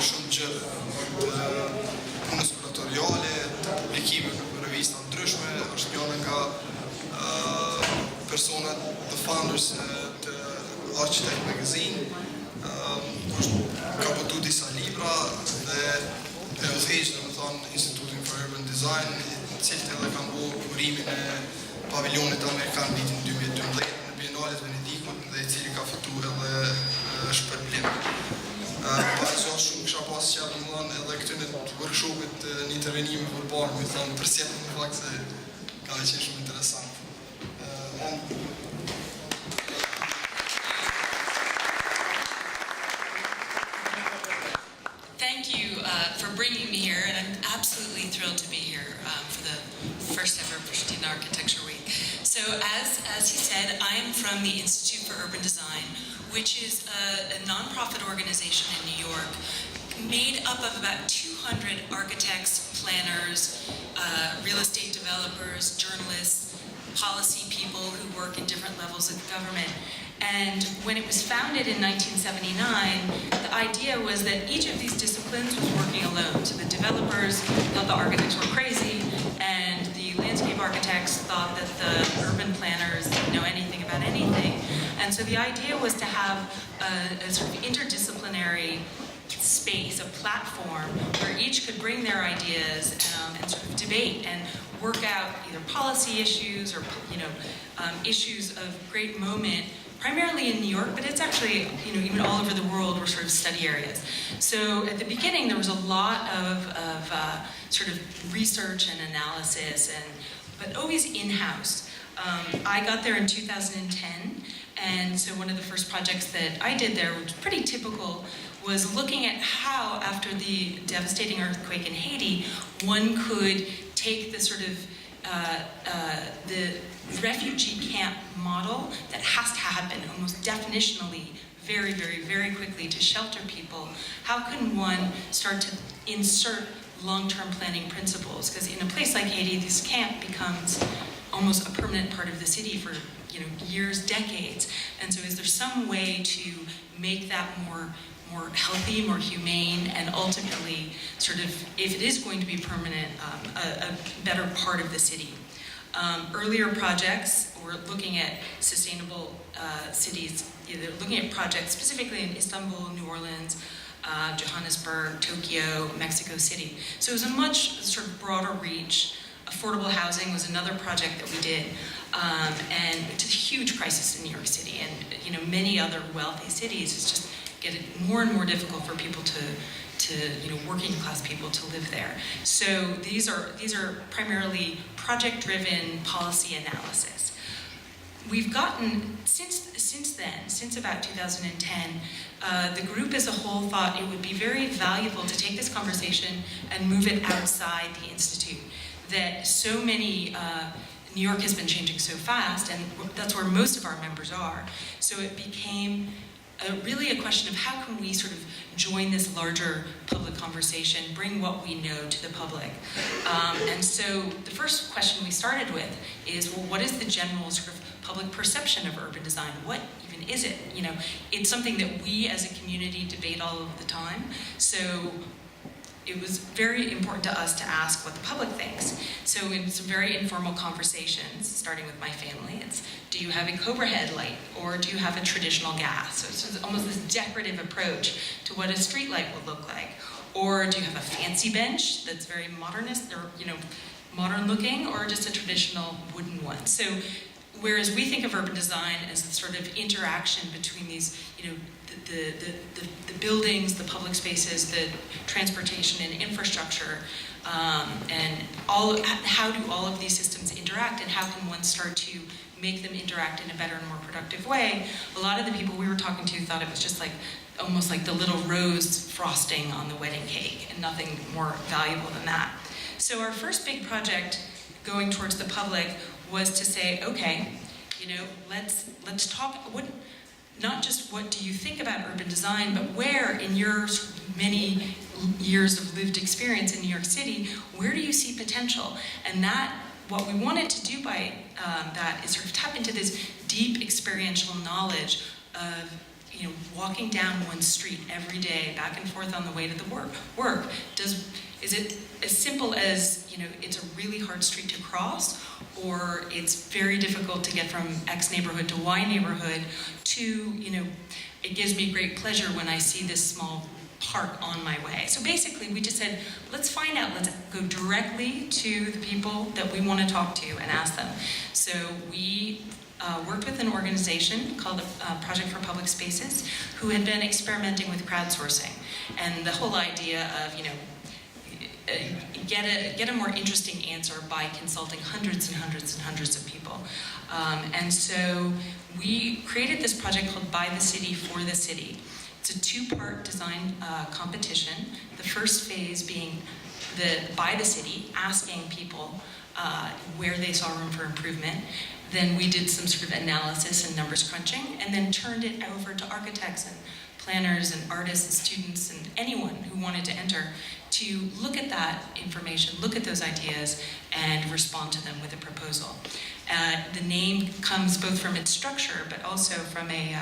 shumë gjëra, punës kuratoriale, publikime në revista ndryshme, është njëra nga personat, the founders të Architect Magazine, ka botu disa libra dhe e udhëheq, domethënë, Institutin for Urban Design, i cili edhe kanë bërë kurimin e pavilionit amerikan vitin 2012 në Biennale të Venedikut dhe i cili ka fituar edhe shpërblim. Pa shumë kisha pas që domethënë edhe këtu në workshopit një intervenim përballë, më thonë për sjelljen në fakt se ka qenë shumë interesant. Thank you for bringing me here, and I'm absolutely thrilled to be here for the first ever Pristina Architecture Week. So as he said, I am from the Institute for Urban Design, which is a nonprofit organization in New York made up of about 200 architects, planners, real estate developers, journalists, policy people who work in different levels of government. And when it was founded in 1979, the idea was that each of these disciplines was working alone. So the developers thought the architects were crazy, and the landscape architects thought that the urban planners didn't know anything about anything. And so the idea was to have a sort of interdisciplinary space, a platform, where each could bring their ideas and sort of debate and work out either policy issues or issues of great moment, primarily in New York, but it's actually even all over the world were sort of study areas. So at the beginning there was a lot of sort of research and analysis, but always in-house. I got there in 2010, and so one of the first projects that I did there, which was pretty typical, was looking at how, after the devastating earthquake in Haiti, one could take the sort of the refugee camp model that has to happen almost definitionally very, very, very quickly to shelter people. How can one start to insert long-term planning principles? Because in a place like Haiti, this camp becomes almost a permanent part of the city for years, decades. And so is there some way to make that more healthy, more humane, and ultimately sort of, if it is going to be permanent, a better part of the city? Earlier projects were looking at sustainable cities, either looking at projects specifically in Istanbul, New Orleans, Johannesburg, Tokyo, Mexico City. So it was a much sort of broader reach. Affordable housing was another project that we did, and it's a huge crisis in New York City, and many other wealthy cities. It's just getting more and more difficult for people to working class people to live there. So these are primarily project-driven policy analysis. We've gotten, since about 2010, the group as a whole thought it would be very valuable to take this conversation and move it outside the Institute. That so many, New York has been changing so fast, and that's where most of our members are. So it became really a question of how can we sort of join this larger public conversation, bring what we know to the public. And so the first question we started with is, well, what is the general sort of public perception of urban design? What even is it? It's something that we as a community debate all of the time. So it was very important to us to ask what the public thinks. So in some very informal conversations, starting with my family, it's, do you have a Cobra headlight or do you have a traditional gas? So it's almost this decorative approach to what a street light would look like. Or do you have a fancy bench that's very modernist or modern looking, or just a traditional wooden one? So whereas we think of urban design as the sort of interaction between these, the buildings, the public spaces, the transportation and infrastructure, and how do all of these systems interact, and how can one start to make them interact in a better and more productive way? A lot of the people we were talking to thought it was just like almost like the little rose frosting on the wedding cake, and nothing more valuable than that. So our first big project going towards the public was to say, okay, let's talk, not just what do you think about urban design, but where in your many years of lived experience in New York City, where do you see potential? And what we wanted to do by that is sort of tap into this deep experiential knowledge of walking down one street every day, back and forth on the way to the work, is it as simple as, it's a really hard street to cross, or it's very difficult to get from X neighborhood to Y neighborhood, to, it gives me great pleasure when I see this small park on my way. So basically we just said, let's find out, let's go directly to the people that we want to talk to and ask them. So we worked with an organization called Project for Public Spaces, who had been experimenting with crowdsourcing. And the whole idea of, get a more interesting answer by consulting hundreds and hundreds and hundreds of people. And so we created this project called By the City, for the City. It's a two-part design competition. The first phase being by the city, asking people where they saw room for improvement. Then we did some sort of analysis and numbers crunching, and then turned it over to architects and planners and artists and students and anyone who wanted to enter to look at that information, look at those ideas, and respond to them with a proposal. The name comes both from its structure, but also from a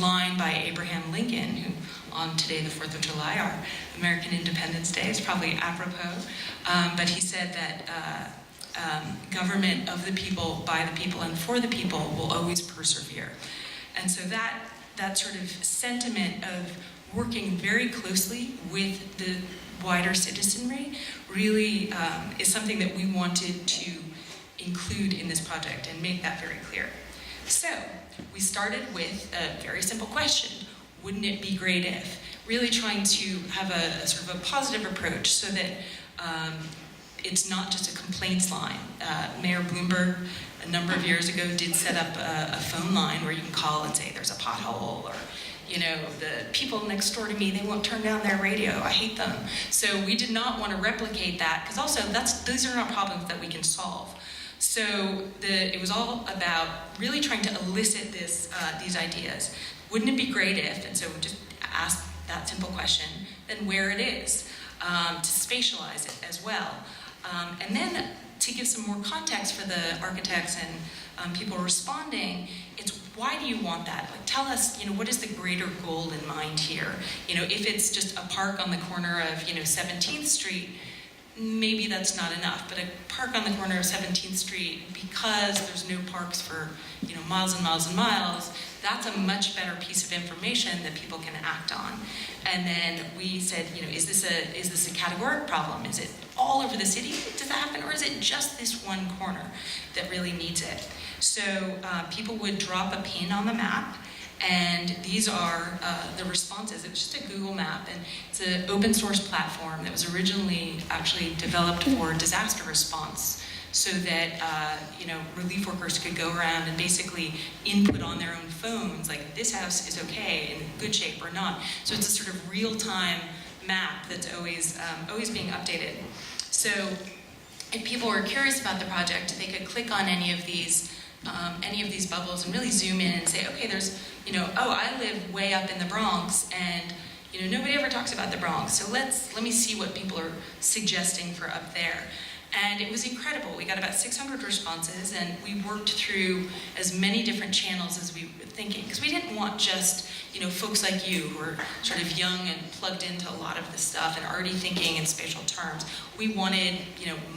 line by Abraham Lincoln, who on today, the 4th of July, our American Independence Day, is probably apropos, but he said that government of the people, by the people, and for the people will always persevere. And so that sort of sentiment of working very closely with the wider citizenry really is something that we wanted to include in this project and make that very clear. So we started with a very simple question: wouldn't it be great if? Really trying to have a sort of a positive approach so that it's not just a complaints line. Mayor Bloomberg, a number of years ago, did set up a phone line where you can call and say there's a pothole, or the people next door to me, they won't turn down their radio, I hate them. So we did not want to replicate that, because also these are not problems that we can solve. So it was all about really trying to elicit these ideas. Wouldn't it be great if? And so we just asked that simple question, then where it is, to spatialize it as well. And then to give some more context for the architects and people responding, it's why do you want that? Like, tell us, what is the greater goal in mind here? If it's just a park on the corner of, 17th Street, maybe that's not enough. But a park on the corner of 17th Street, because there's no parks for, miles and miles and miles, that's a much better piece of information that people can act on. And then we said, is this a categoric problem? Is it all over the city does that happen, or is it just this one corner that really needs it? So people would drop a pin on the map, and these are the responses. It was just a Google map, and it's an open source platform that was originally actually developed for disaster response, so that relief workers could go around and basically input on their own phones, like this house is okay, in good shape or not. So it's a sort of real-time map that's always being updated. So if people were curious about the project, they could click on any of these bubbles and really zoom in and say, okay, there's, I live way up in the Bronx, and nobody ever talks about the Bronx, so let me see what people are suggesting for up there. And it was incredible. We got about 600 responses, and we worked through as many different channels as we were thinking, because we didn't want just, folks like you who are sort of young and plugged into a lot of this stuff and already thinking in spatial terms. We wanted,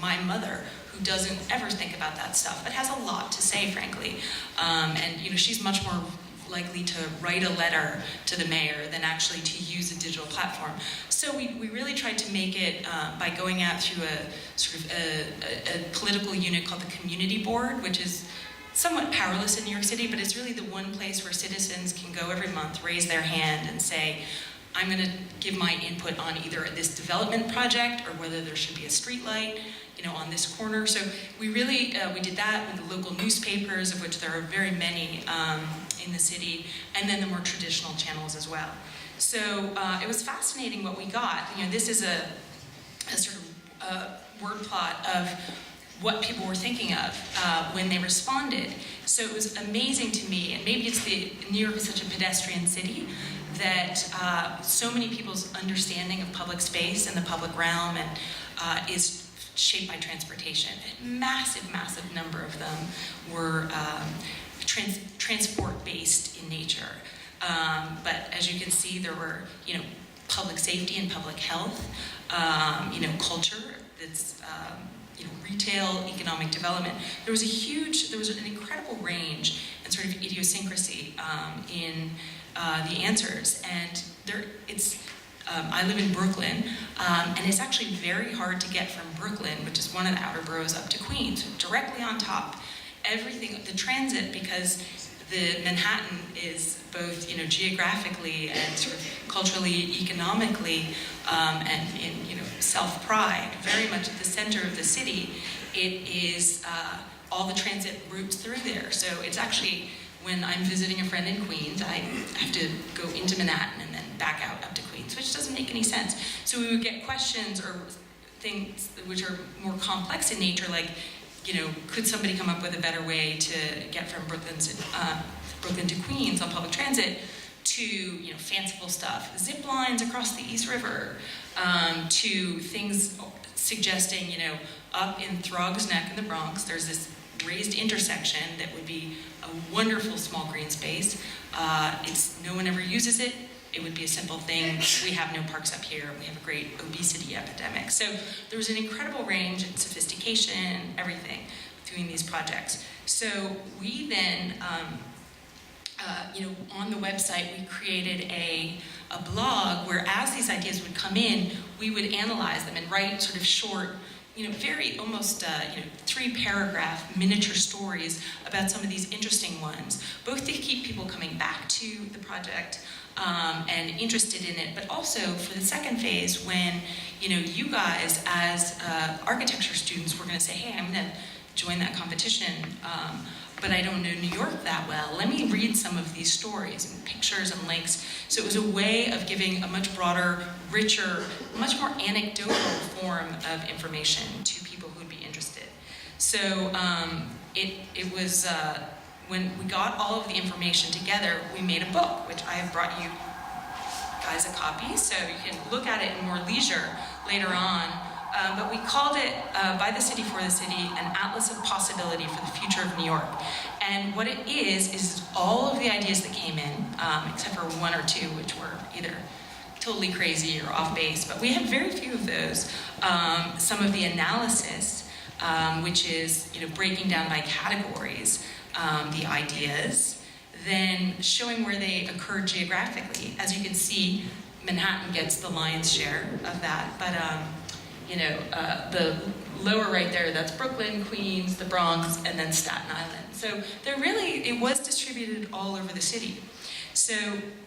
my mother, who doesn't ever think about that stuff, but has a lot to say, frankly. And she's much more likely to write a letter to the mayor than actually to use a digital platform. So we really tried to make it by going out through a sort of a political unit called the Community Board, which is somewhat powerless in New York City, but it's really the one place where citizens can go every month, raise their hand, and say, I'm going to give my input on either this development project or whether there should be a street light, on this corner. So we really, we did that with the local newspapers, of which there are very many in the city, and then the more traditional channels as well. So it was fascinating what we got. This is a sort of word plot of what people were thinking of when they responded. So it was amazing to me, and maybe it's New York is such a pedestrian city, that so many people's understanding of public space and the public realm and is shaped by transportation. A massive, massive number of them were transport-based in nature. But as you can see, there were, public safety and public health, culture, that's, retail, economic development. There was an incredible range and sort of idiosyncrasy in the answers. And I live in Brooklyn, and it's actually very hard to get from Brooklyn, which is one of the outer boroughs, up to Queens, directly on top. Everything, the transit, because the Manhattan is both, geographically and sort of culturally, economically, and in, self-pride, very much at the center of the city. It is all the transit routes through there. So it's actually, when I'm visiting a friend in Queens, I have to go into Manhattan and then back out up to Queens, which doesn't make any sense. So we would get questions or things which are more complex in nature, like, could somebody come up with a better way to get from Brooklyn to Queens on public transit, to fanciful stuff, zip lines across the East River, to things suggesting, up in Throg's Neck in the Bronx, there's this raised intersection that would be a wonderful small green space. No one ever uses it. It would be a simple thing. We have no parks up here. We have a great obesity epidemic. So there was an incredible range and sophistication, everything between these projects. So we then, on the website, we created a blog where, as these ideas would come in, we would analyze them and write sort of short, very almost, 3-paragraph miniature stories about some of these interesting ones, both to keep people coming back to the project and interested in it, but also for the second phase when, you guys as architecture students were going to say, hey, I'm going to join that competition, but I don't know New York that well. Let me read some of these stories and pictures and links. So it was a way of giving a much broader, richer, much more anecdotal form of information to people who would be interested. So it was, when we got all of the information together, we made a book, which I have brought you guys a copy, so you can look at it in more leisure later on. But we called it, By the City, for the City, an Atlas of Possibility for the Future of New York. And what it is all of the ideas that came in, except for one or two, which were either totally crazy or off base, but we had very few of those. Some of the analysis, which is, breaking down by categories, the ideas, then showing where they occur geographically. As you can see, Manhattan gets the lion's share of that, but the lower right there, that's Brooklyn, Queens, the Bronx, and then Staten Island. So it was distributed all over the city. So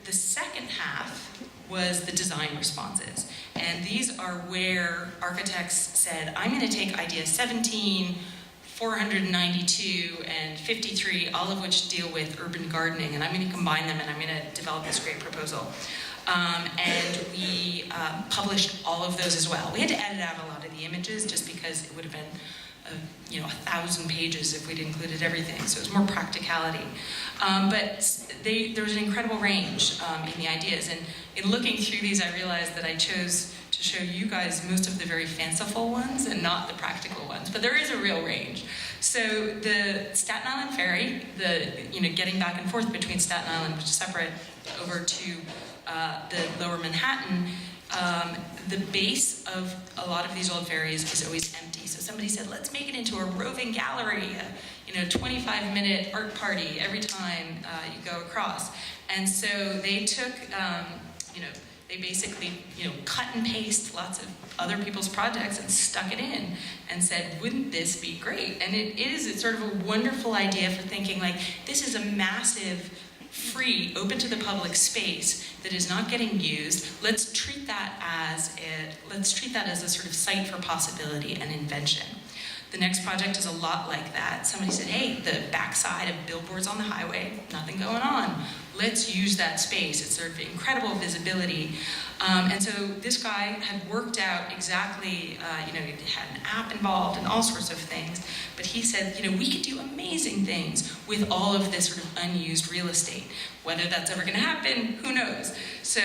the second half was the design responses. And these are where architects said, I'm going to take idea 17, 492, and 53, all of which deal with urban gardening, and I'm going to combine them and I'm going to develop this great proposal. And we published all of those as well. We had to edit out a lot of the images just because it would have been 1,000 pages if we'd included everything, so it was more practicality. But there was an incredible range in the ideas, and in looking through these, I realized that I chose to show you guys most of the very fanciful ones and not the practical ones, but there is a real range. So the Staten Island Ferry, getting back and forth between Staten Island, which is separate, over to the lower Manhattan, the base of a lot of these old ferries is always empty. So somebody said, let's make it into a roving gallery, 25-minute art party every time you go across. And so they took, they basically, cut and paste lots of other people's projects and stuck it in and said, wouldn't this be great? And it's sort of a wonderful idea for thinking, like, this is a massive, free, open to the public space that is not getting used. Let's treat that as a sort of site for possibility and invention. The next project is a lot like that. Somebody said, hey, the backside of billboards on the highway, nothing going on. Let's use that space. It's sort of incredible visibility. And so this guy had worked out exactly, he had an app involved and all sorts of things. But he said, we could do amazing things with all of this sort of unused real estate. Whether that's ever going to happen, who knows? So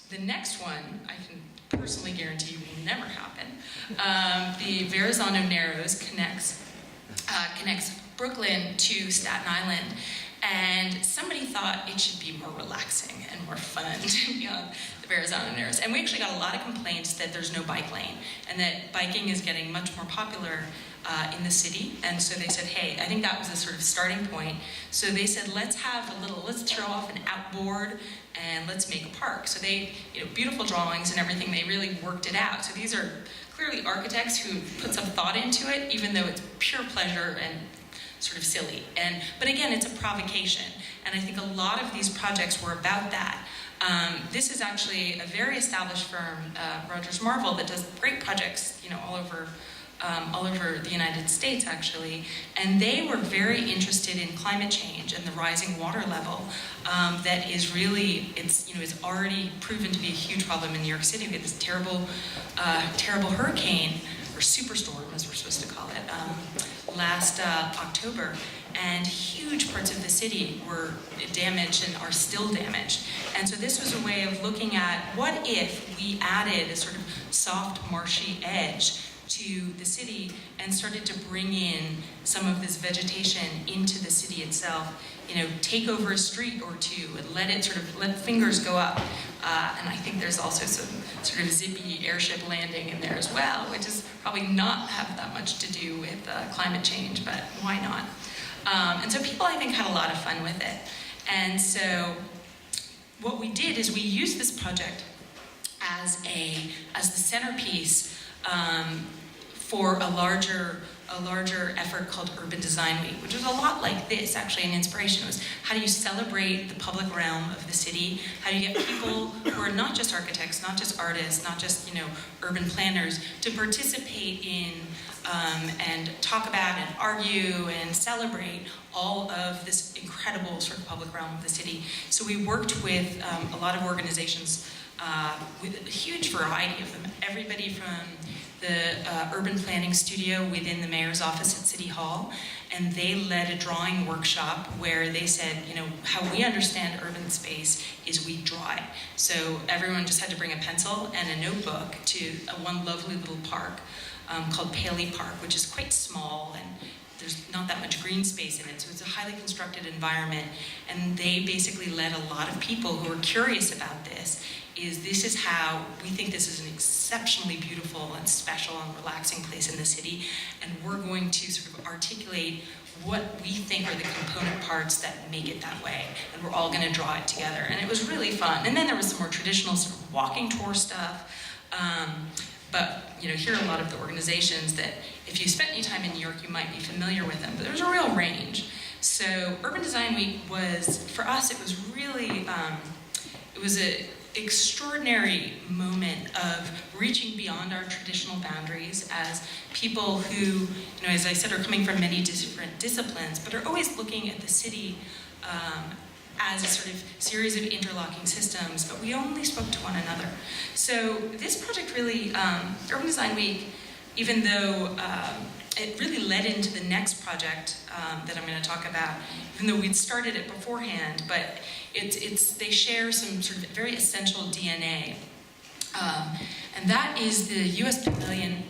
the next one, I can personally guarantee will never happen. The Verrazano-Narrows connects Brooklyn to Staten Island, and somebody thought it should be more relaxing and more fun to be on the Verrazano-Narrows. And we actually got a lot of complaints that there's no bike lane, and that biking is getting much more popular in the city. And so they said, hey, I think that was a sort of starting point. So they said, let's throw off an outboard and let's make a park. So they, beautiful drawings and everything, they really worked it out. So these are clearly architects who put some thought into it, even though it's pure pleasure and sort of silly. But again, it's a provocation. And I think a lot of these projects were about that. This is actually a very established firm, Rogers Marvel, that does great projects, all over the United States, actually. And they were very interested in climate change and the rising water level that is really, is already proven to be a huge problem in New York City. We had this terrible hurricane, or superstorm, as we're supposed to call it, last October. And huge parts of the city were damaged and are still damaged. And so this was a way of looking at, what if we added a sort of soft, marshy edge to the city and started to bring in some of this vegetation into the city itself, take over a street or two and let fingers go up. And I think there's also some sort of zippy airship landing in there as well, which is probably not have that much to do with climate change, but why not? And so people, I think, had a lot of fun with it. And so what we did is we used this project as the centerpiece for a larger effort called Urban Design Week, which was a lot like this, actually. An inspiration was, how do you celebrate the public realm of the city? How do you get people who are not just architects, not just artists, not just urban planners, to participate in and talk about and argue and celebrate all of this incredible sort of public realm of the city. So we worked with a lot of organizations with a huge variety of them, everybody from the urban planning studio within the mayor's office at City Hall, and they led a drawing workshop where they said, how we understand urban space is we draw it. So everyone just had to bring a pencil and a notebook to one lovely little park called Paley Park, which is quite small, and there's not that much green space in it, so it's a highly constructed environment. And they basically led a lot of people who are curious about this. This is how we think this is an exceptionally beautiful and special and relaxing place in the city, and we're going to sort of articulate what we think are the component parts that make it that way, and we're all going to draw it together. And it was really fun. And then there was some more traditional sort of walking tour stuff. But here are a lot of the organizations that, if you spent any time in New York, you might be familiar with them. But there's a real range. So Urban Design Week was, for us, it was really, it was an extraordinary moment of reaching beyond our traditional boundaries as people who, as I said, are coming from many different disciplines, but are always looking at the city as a sort of series of interlocking systems, but we only spoke to one another. So this project really, Urban Design Week, even though it really led into the next project that I'm going to talk about, even though we'd started it beforehand, but they share some sort of very essential DNA. And that is the U.S. Pavilion,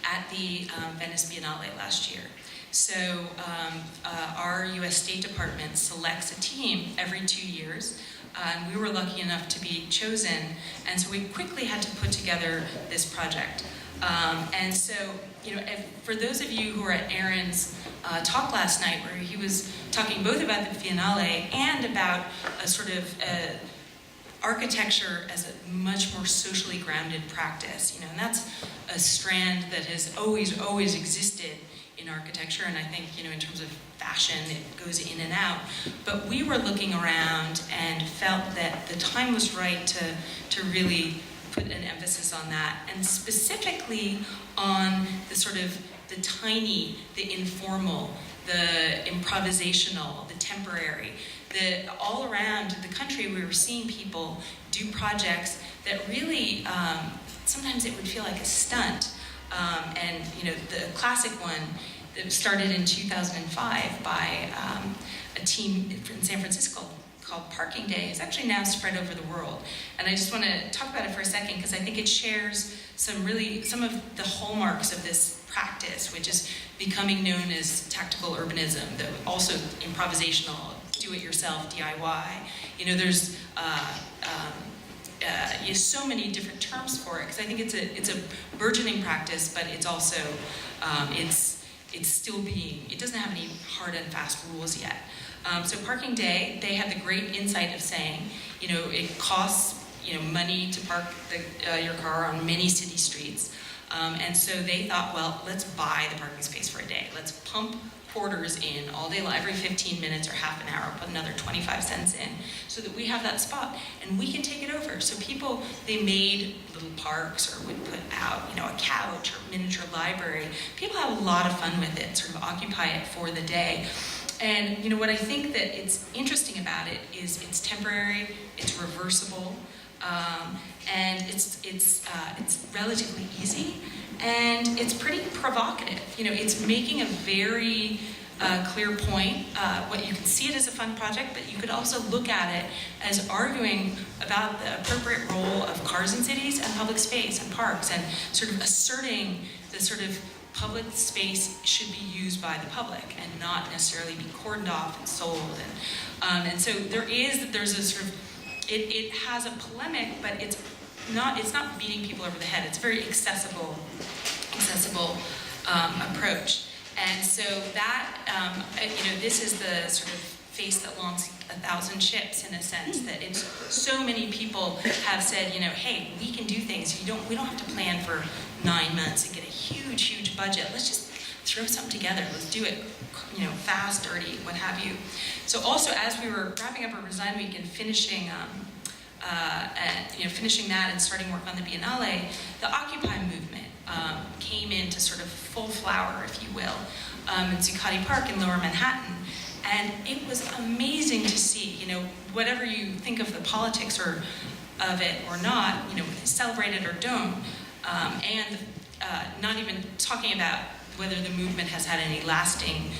at the Venice Biennale last year. So our U.S. State Department selects a team every 2 years, and we were lucky enough to be chosen, and so we quickly had to put together this project. And so, for those of you who were at Aaron's talk last night, where he was talking both about the Biennale and about a sort of architecture as a much more socially grounded practice, and that's a strand that has always existed in architecture, and I think, in terms of fashion, it goes in and out. But we were looking around and felt that the time was right to really put an emphasis on that, and specifically on the sort of the tiny, the informal, the improvisational, the temporary. All around the country, we were seeing people do projects that really, sometimes it would feel like a stunt. And the classic one that started in 2005 by a team in San Francisco called Parking Day is actually now spread over the world. And I just want to talk about it for a second because I think it shares some of the hallmarks of this practice, which is becoming known as tactical urbanism, also improvisational, do-it-yourself, DIY. You know, there's so many different terms for it, because I think it's a burgeoning practice, but it's also it's still being, it doesn't have any hard and fast rules yet. So Parking Day, they had the great insight of saying, you know, it costs, you know, money to park your car on many city streets. And so they thought, well, let's buy the parking space for a day. Let's pump quarters in all day long, every 15 minutes or half an hour, put another 25 cents in, so that we have that spot and we can take it over. So people, they made little parks or would put out, you know, a couch or miniature library. People have a lot of fun with it, sort of occupy it for the day. And you know what I think that it's interesting about it is it's temporary, it's reversible, and it's relatively easy, and it's pretty provocative. You know, it's making a very clear point. What you can see it as a fun project, but you could also look at it as arguing about the appropriate role of cars in cities and public space and parks, and sort of asserting the sort of public space should be used by the public and not necessarily be cordoned off and sold. And so there's a sort of, it has a polemic, but it's not beating people over the head. It's a very accessible approach. And so that, you know, this is the sort of face that launched 1,000 ships, in a sense, that it's so many people have said, you know, hey, we can do things. We don't have to plan for 9 months and get a huge budget. Let's just throw something together. Let's do it, you know, fast, dirty, what have you. So also, as we were wrapping up our design week and finishing, finishing that and starting work on the Biennale, the Occupy movement came into sort of full flower, if you will, in Zuccotti Park in Lower Manhattan. And it was amazing to see, you know, whatever you think of the politics or of it or not, you know, celebrate it or don't, and not even talking about whether the movement has had any lasting,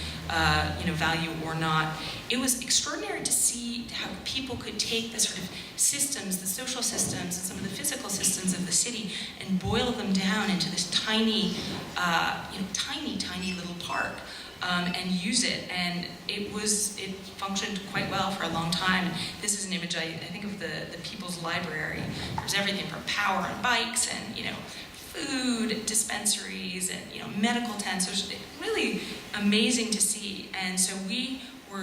you know, value or not. It was extraordinary to see how people could take the sort of systems, the social systems, and some of the physical systems of the city, and boil them down into this tiny, you know, tiny little park. And use it, and it functioned quite well for a long time. This is an image I think of the People's Library. There's everything from power and bikes, and you know, food dispensaries, and you know, medical tents. It was really amazing to see, and so we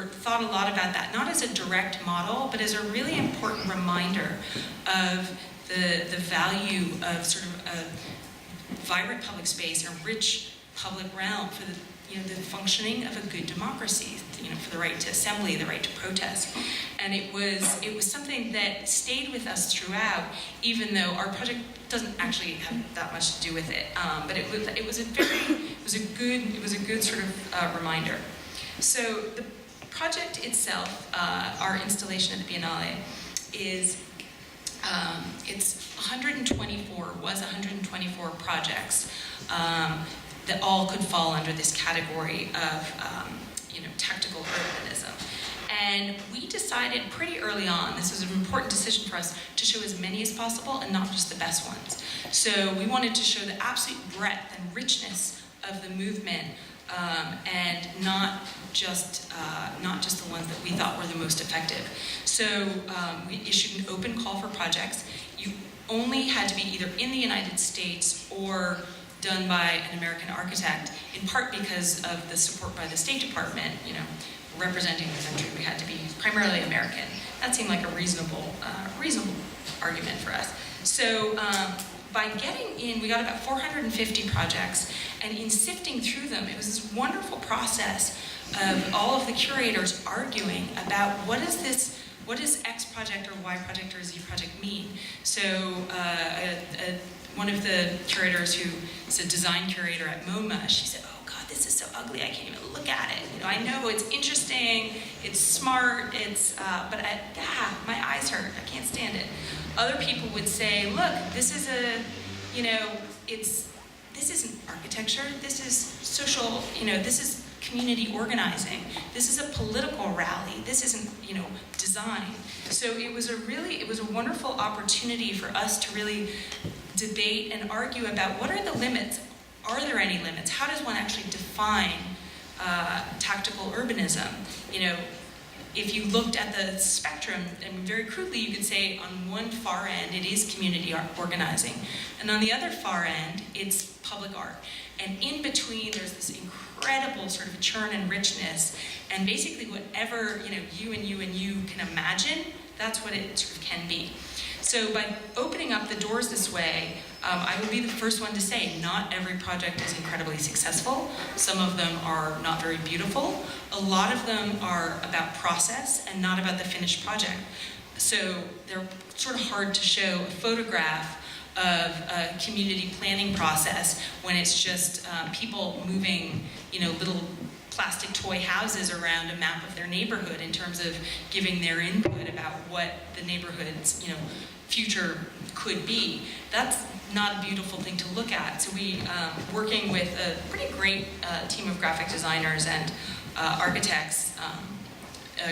thought a lot about that, not as a direct model, but as a really important reminder of the value of sort of a vibrant public space, a rich public realm for the, you know, the functioning of a good democracy, you know, for the right to assembly, the right to protest. And it was something that stayed with us throughout, even though our project doesn't actually have that much to do with it. But it was a good sort of reminder. So the project itself, our installation at the Biennale, is it's 124 projects that all could fall under this category of, you know, tactical urbanism. And we decided pretty early on, this was an important decision for us, to show as many as possible and not just the best ones. So we wanted to show the absolute breadth and richness of the movement, and not just the ones that we thought were the most effective. So we issued an open call for projects. You only had to be either in the United States or done by an American architect, in part because of the support by the State Department, you know, representing the country. We had to be primarily American. That seemed like a reasonable argument for us. So by getting in, we got about 450 projects, and in sifting through them, it was this wonderful process of all of the curators arguing about what does X project or Y project or Z project mean. So one of the curators, who is a design curator at MoMA, she said, "Oh God, this is so ugly, I can't even look at it. You know, I know it's interesting, it's smart, but my eyes hurt, I can't stand it." Other people would say, "Look, this is this isn't architecture, this is social, you know, this is community organizing. This is a political rally. This isn't, design. So it was a wonderful opportunity for us to really debate and argue about what are the limits. Are there any limits? How does one actually define tactical urbanism? If you looked at the spectrum, and very crudely you could say on one far end it is community organizing, and on the other far end it's public art. And in between there's this incredible sort of churn and richness, and basically whatever you and you can imagine, that's what it sort of can be. So by opening up the doors this way, I will be the first one to say not every project is incredibly successful. Some of them are not very beautiful. A lot of them are about process and not about the finished project. So they're sort of hard to show a photograph of a community planning process when it's just people moving, little plastic toy houses around a map of their neighborhood in terms of giving their input about what the neighborhood's, future could be. That's not a beautiful thing to look at. So we, working with a pretty great team of graphic designers and architects,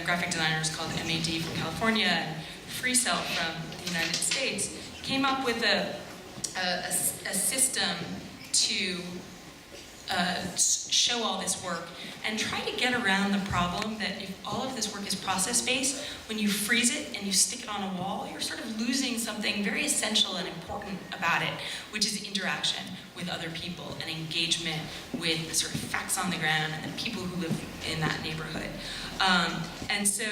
graphic designers called MAD from California and FreeCell from the United States, came up with a system to show all this work and try to get around the problem that if all of this work is process-based, when you freeze it and you stick it on a wall, you're sort of losing something very essential and important about it, which is interaction with other people and engagement with the sort of facts on the ground and the people who live in that neighborhood. And so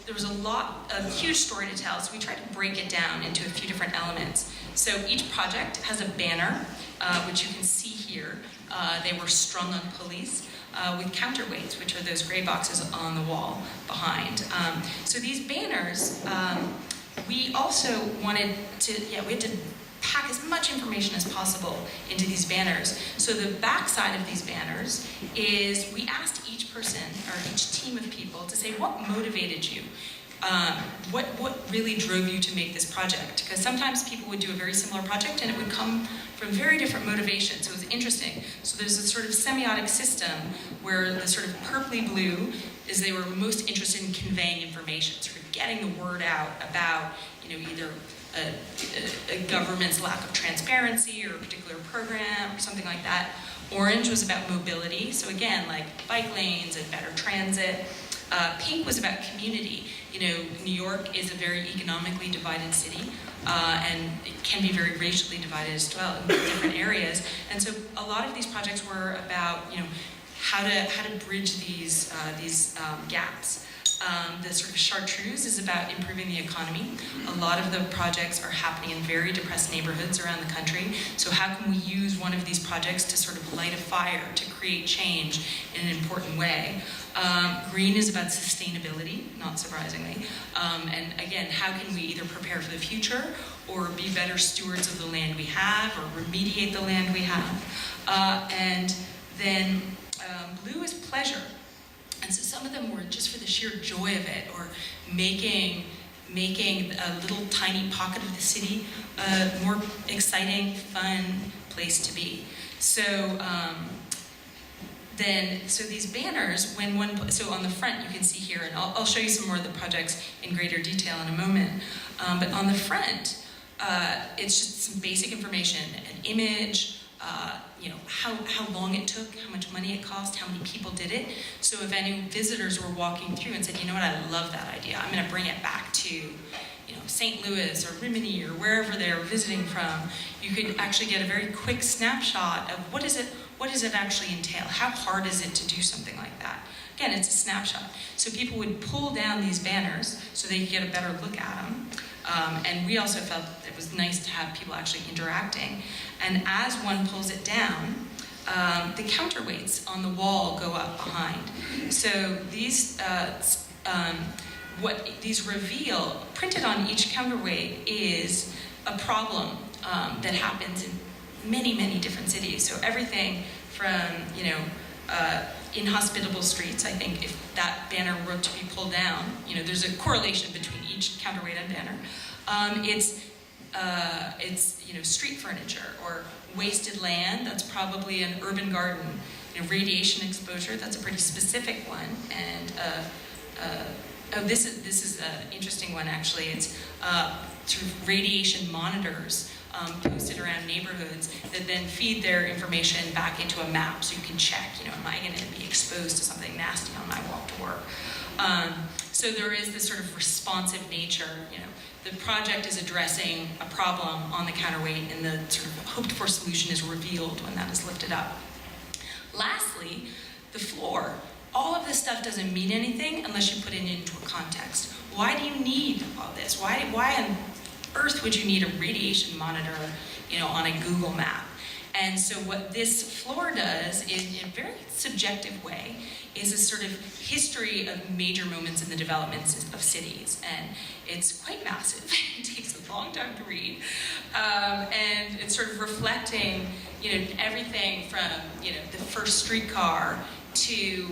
there was a huge story to tell, so we tried to break it down into a few different elements. So each project has a banner, which you can see here. They were strung on pulleys with counterweights, which are those gray boxes on the wall behind. So these banners, we also wanted to, we had to pack as much information as possible into these banners. So the back side of these banners is we asked each person or each team of people to say what motivated you. What really drove you to make this project? Because sometimes people would do a very similar project and it would come from very different motivations. So it was interesting. So there's a sort of semiotic system where the sort of purpley blue is they were most interested in conveying information, sort of getting the word out about, either a government's lack of transparency or a particular program or something like that. Orange was about mobility. So again, like bike lanes and better transit. Pink was about community. New York is a very economically divided city, and it can be very racially divided as well in different areas. And so a lot of these projects were about, how to bridge these gaps. The sort of chartreuse is about improving the economy. A lot of the projects are happening in very depressed neighborhoods around the country. So how can we use one of these projects to sort of light a fire, to create change in an important way? Green is about sustainability, not surprisingly. And again, how can we either prepare for the future or be better stewards of the land we have or remediate the land we have? And then blue is pleasure. And so some of them were just for the sheer joy of it, or making a little tiny pocket of the city a more exciting, fun place to be. So so these banners, so on the front you can see here, and I'll show you some more of the projects in greater detail in a moment. But on the front, it's just some basic information, an image. How long it took, how much money it cost, how many people did it. So if any visitors were walking through and said, I love that idea, I'm going to bring it back to, St. Louis or Rimini or wherever they're visiting from, you could actually get a very quick snapshot of what does it actually entail? How hard is it to do something like that? Again, it's a snapshot. So people would pull down these banners so they could get a better look at them. And we also felt it was nice to have people actually interacting. And as one pulls it down, the counterweights on the wall go up behind. So these reveal, printed on each counterweight, is a problem that happens in many, many different cities. So everything from, inhospitable streets. I think if that banner were to be pulled down, there's a correlation between each counterweight and banner. It's street furniture or wasted land. That's probably an urban garden. radiation exposure, that's a pretty specific one. And this is an interesting one, actually. It's sort of radiation monitors posted around neighborhoods that then feed their information back into a map so you can check, am I going to be exposed to something nasty on my walk to work? So there is this sort of responsive nature. The project is addressing a problem on the counterweight, and the sort of hoped-for solution is revealed when that is lifted up. Lastly, the floor. All of this stuff doesn't mean anything unless you put it into a context. Why do you need all this? Why on earth would you need a radiation monitor, on a Google map? And so what this floor does, in a very subjective way, is a sort of history of major moments in the development of cities. And it's quite massive. It takes a long time to read. And it's sort of reflecting, everything from, the first streetcar to,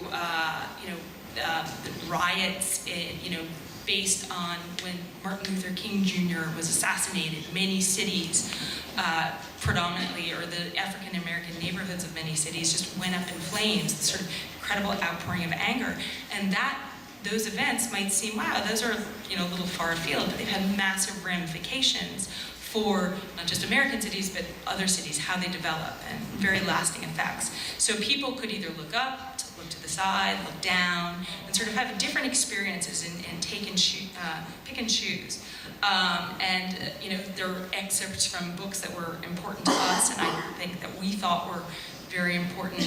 the riots, based on when Martin Luther King Jr. was assassinated. Many cities, predominantly, or the African American neighborhoods of many cities, just went up in flames. This sort of incredible outpouring of anger, and those events might seem, wow, those are a little far afield, but they've had massive ramifications for not just American cities, but other cities, how they develop, and very lasting effects. So people could either look up, look to the side, look down, and sort of have different experiences and pick and choose. There are excerpts from books that were important to us, and I think that we thought were very important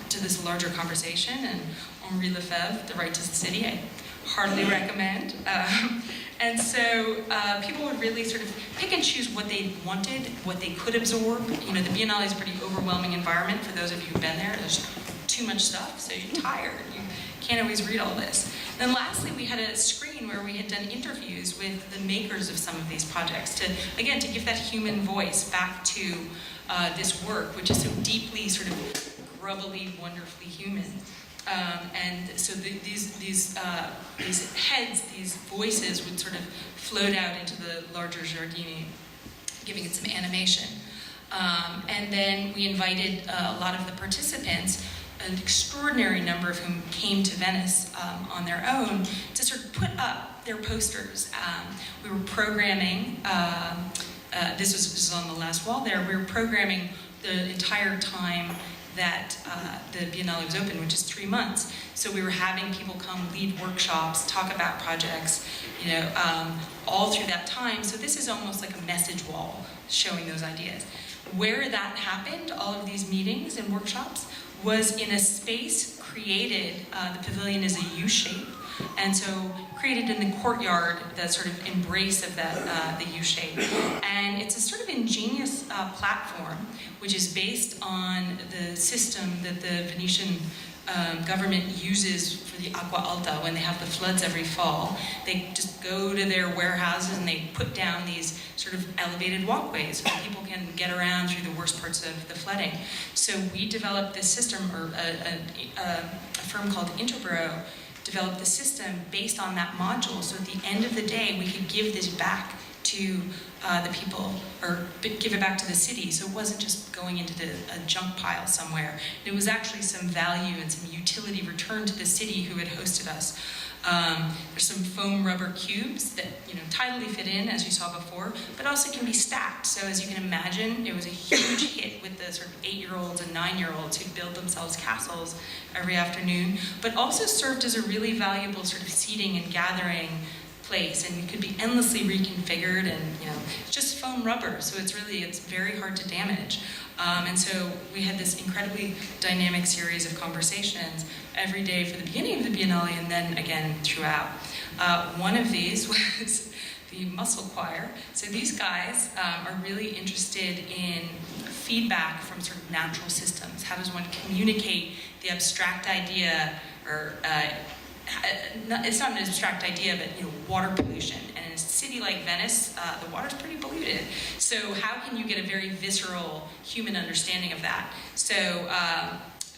to this larger conversation. And Henri Lefebvre, The Right to the City, I heartily recommend. And so people would really sort of pick and choose what they wanted, what they could absorb. The Biennale is a pretty overwhelming environment for those of you who've been there. There's too much stuff, so you're tired. You can't always read all this. Then lastly, we had a screen where we had done interviews with the makers of some of these projects to give that human voice back to this work, which is so deeply sort of grubbily, wonderfully human. And so these heads, these voices would sort of float out into the larger giardini, giving it some animation. And then we invited a lot of the participants, an extraordinary number of whom came to Venice on their own, to sort of put up their posters. We were programming, this was on the last wall there, we were programming the entire time that the Biennale was open, which is 3 months. So we were having people come lead workshops, talk about projects, all through that time. So this is almost like a message wall showing those ideas. Where that happened, all of these meetings and workshops, was in a space created, the pavilion is a U shape, and so created in the courtyard, the sort of embrace of that, the U shape. And it's a sort of ingenious platform, which is based on the system that the Venetian government uses for the acqua alta when they have the floods every fall. They just go to their warehouses and they put down these sort of elevated walkways so that people can get around through the worst parts of the flooding. So we developed this system, or a firm called Interboro developed the system based on that module. So at the end of the day, we could give this back to the people, or give it back to the city. So it wasn't just going into a junk pile somewhere. It was actually some value and some utility returned to the city who had hosted us. There's some foam rubber cubes that tidally fit in, as you saw before, but also can be stacked. So as you can imagine, it was a huge hit with the sort of 8-year-olds and 9-year-olds who build themselves castles every afternoon, but also served as a really valuable sort of seating and gathering place, and it could be endlessly reconfigured, and it's just foam rubber, so it's very hard to damage. And so we had this incredibly dynamic series of conversations every day for the beginning of the Biennale, and then again throughout. One of these was the Muscle Choir. So these guys are really interested in feedback from sort of natural systems. How does one communicate the abstract idea, or it's not an abstract idea, but water pollution. And in a city like Venice, the water's pretty polluted. So how can you get a very visceral human understanding of that? So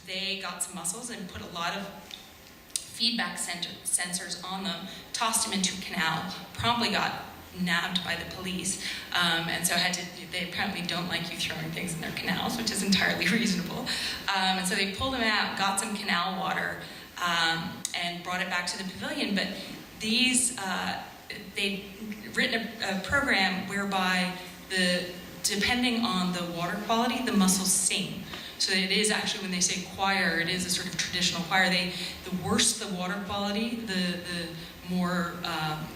they got some mussels and put a lot of feedback sensors on them, tossed them into a canal, promptly got nabbed by the police, and so they apparently don't like you throwing things in their canals, which is entirely reasonable. And so they pulled them out, got some canal water, and brought it back to the pavilion. But they'd written a program whereby depending on the water quality, the mussels sing. So it is actually, when they say choir, it is a sort of traditional choir. The worse the water quality, the more,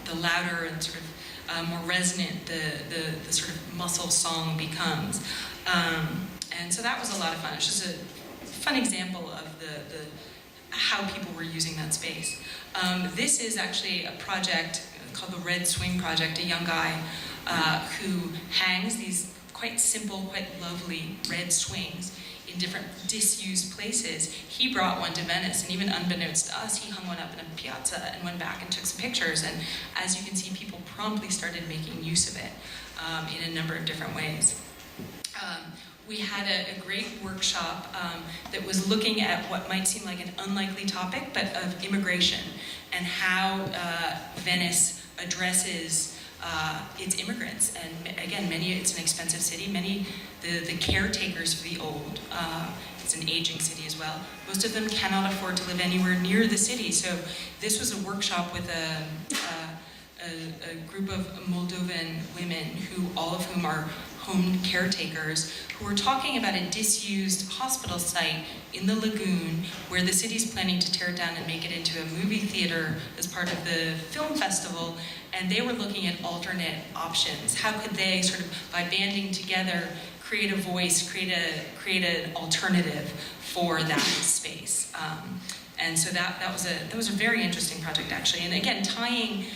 the louder and sort of more resonant the sort of mussel song becomes. And so that was a lot of fun. It's just a fun example of how people were using that space. This is actually a project called the Red Swing Project, a young guy who hangs these quite simple, quite lovely red swings in different disused places. He brought one to Venice, and even unbeknownst to us, he hung one up in a piazza and went back and took some pictures. And as you can see, people promptly started making use of it in a number of different ways. We had a great workshop that was looking at what might seem like an unlikely topic, but of immigration and how Venice addresses its immigrants. And again, it's an expensive city. The caretakers for the old, it's an aging city as well. Most of them cannot afford to live anywhere near the city. So this was a workshop with a group of Moldovan women, all of whom are home caretakers, who were talking about a disused hospital site in the lagoon where the city's planning to tear it down and make it into a movie theater as part of the film festival. And they were looking at alternate options. How could they, sort of by banding together, create a voice, create an alternative for that space? And so that was a very interesting project, actually. And again, tying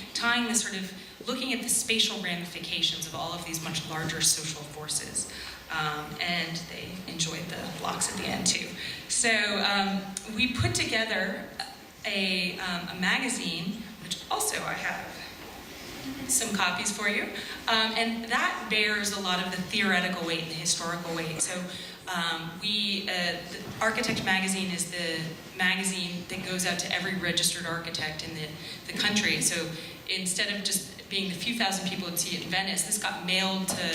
the sort of, looking at the spatial ramifications of all of these much larger social forces. And they enjoyed the blocks at the end too. So we put together a magazine, which also I have some copies for you. And that bears a lot of the theoretical weight and the historical weight. So the Architect magazine is the magazine that goes out to every registered architect in the country. So instead of just being the few thousand people that see it in Venice, this got mailed to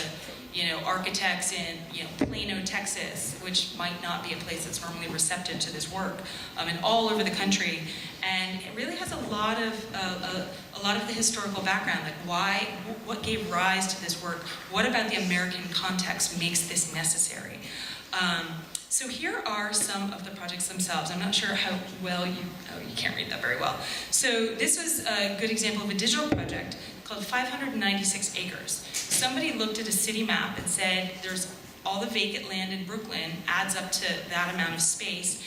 architects in Plano, Texas, which might not be a place that's normally receptive to this work, and all over the country. And it really has a lot of the historical background, like what gave rise to this work, what about the American context makes this necessary. So here are some of the projects themselves. I'm not sure how well you can't read that very well. So this was a good example of a digital project called 596 Acres. Somebody looked at a city map and said, there's all the vacant land in Brooklyn adds up to that amount of space.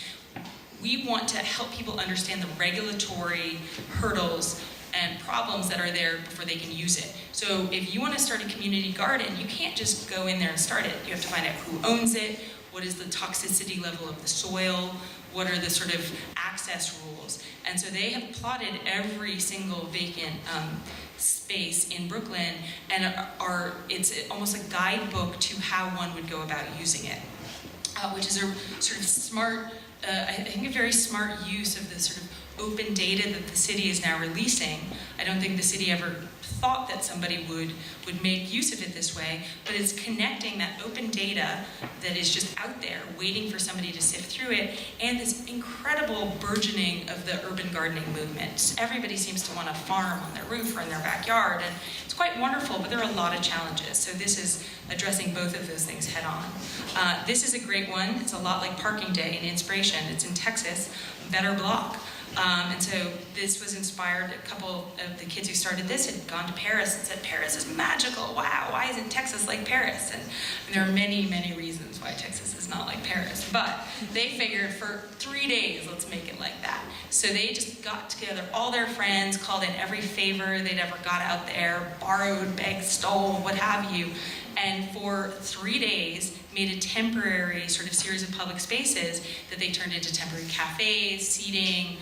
We want to help people understand the regulatory hurdles and problems that are there before they can use it. So if you want to start a community garden, you can't just go in there and start it. You have to find out who owns it, what is the toxicity level of the soil, what are the sort of access rules. And so they have plotted every single vacant space in Brooklyn, and it's almost a guidebook to how one would go about using it, which is a sort of smart, I think a very smart use of the sort of open data that the city is now releasing. I don't think the city ever thought that somebody would make use of it this way, but it's connecting that open data that is just out there waiting for somebody to sift through it, and this incredible burgeoning of the urban gardening movement. Everybody seems to want to farm on their roof or in their backyard, and it's quite wonderful, but there are a lot of challenges. So this is addressing both of those things head on. This is a great one. It's a lot like Parking Day and Inspiration. It's in Texas, Better Block. And so this was inspired, a couple of the kids who started this had gone to Paris and said, Paris is magical, wow, why isn't Texas like Paris? And there are many, many reasons why Texas is not like Paris, but they figured for 3 days, let's make it like that. So they just got together all their friends, called in every favor they'd ever got out there, borrowed, begged, stole, what have you, and for 3 days, made a temporary sort of series of public spaces that they turned into temporary cafes, seating,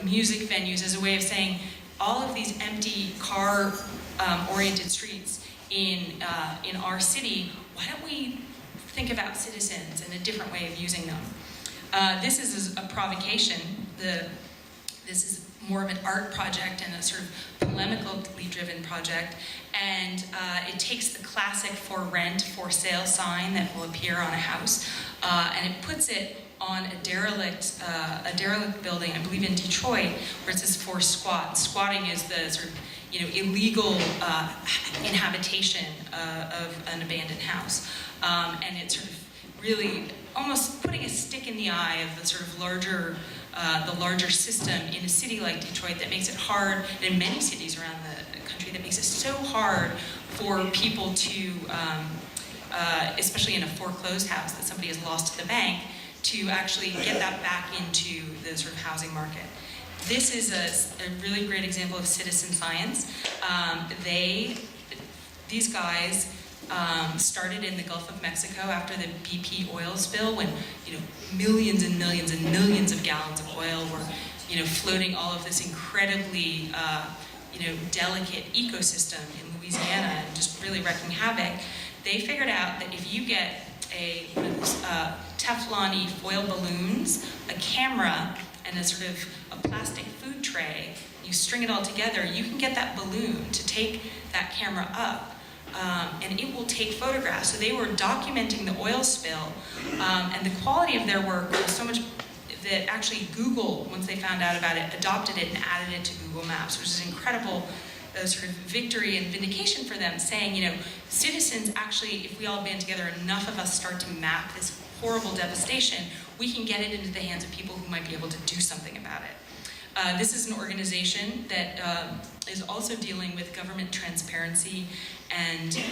music venues, as a way of saying all of these empty car-oriented streets in our city, why don't we think about citizens and a different way of using them? This is a provocation. The This is more of an art project and a sort of polemically driven project, and it takes the classic for rent, for sale sign that will appear on a house, and it puts it on a derelict building, I believe in Detroit, where it says for squat. Squatting is the sort of illegal inhabitation of an abandoned house, and it's sort of really almost putting a stick in the eye of the sort of larger system in a city like Detroit that makes it hard, and in many cities around the country, that makes it so hard for people to, especially in a foreclosed house that somebody has lost to the bank, to actually get that back into the sort of housing market. This is a really great example of citizen science. These guys started in the Gulf of Mexico after the BP oil spill, when millions and millions and millions of gallons of oil were floating all of this incredibly delicate ecosystem in Louisiana and just really wrecking havoc. They figured out that if you get one of those Teflon-y foil balloons, a camera, and a sort of a plastic food tray, you string it all together, you can get that balloon to take that camera up, and it will take photographs. So they were documenting the oil spill, and the quality of their work was so much that actually Google, once they found out about it, adopted it and added it to Google Maps, which is an incredible sort of victory and vindication for them, saying, citizens actually, if we all band together, enough of us start to map this horrible devastation, we can get it into the hands of people who might be able to do something about it. This is an organization that is also dealing with government transparency and